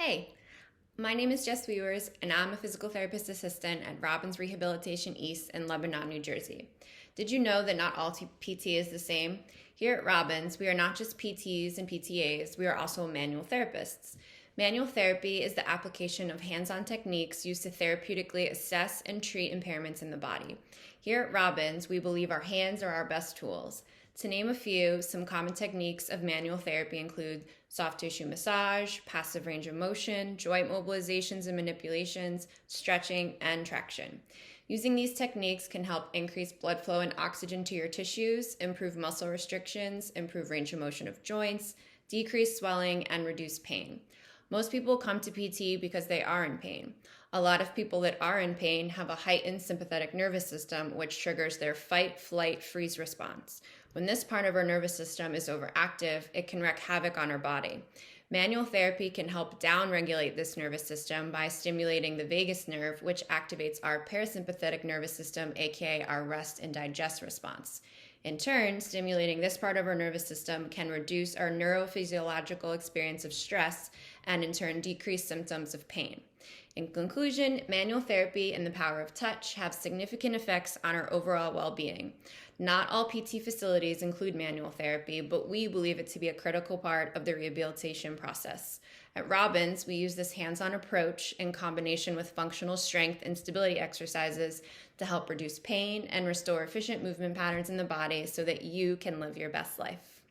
Hey, my name is Jess Weavers, and I'm a physical therapist assistant at Robbins Rehabilitation East in Lebanon, New Jersey. Did you know that not all PT is the same? Here at Robbins, we are not just PTs and PTAs, we are also manual therapists. Manual therapy is the application of hands-on techniques used to therapeutically assess and treat impairments in the body. Here at Robbins, we believe our hands are our best tools. To name a few, some common techniques of manual therapy include soft tissue massage, passive range of motion, joint mobilizations and manipulations, stretching, and traction. Using these techniques can help increase blood flow and oxygen to your tissues, improve muscle restrictions, improve range of motion of joints, decrease swelling, and reduce pain. Most people come to PT because they are in pain. A lot of people that are in pain have a heightened sympathetic nervous system, which triggers their fight, flight, freeze response. When this part of our nervous system is overactive, it can wreak havoc on our body. Manual therapy can help downregulate this nervous system by stimulating the vagus nerve, which activates our parasympathetic nervous system, aka our rest and digest response. In turn, stimulating this part of our nervous system can reduce our neurophysiological experience of stress and in turn decrease symptoms of pain. In conclusion, manual therapy and the power of touch have significant effects on our overall well-being. Not all PT facilities include manual therapy, but we believe it to be a critical part of the rehabilitation process. At Robbins, we use this hands-on approach in combination with functional strength and stability exercises to help reduce pain and restore efficient movement patterns in the body so that you can live your best life.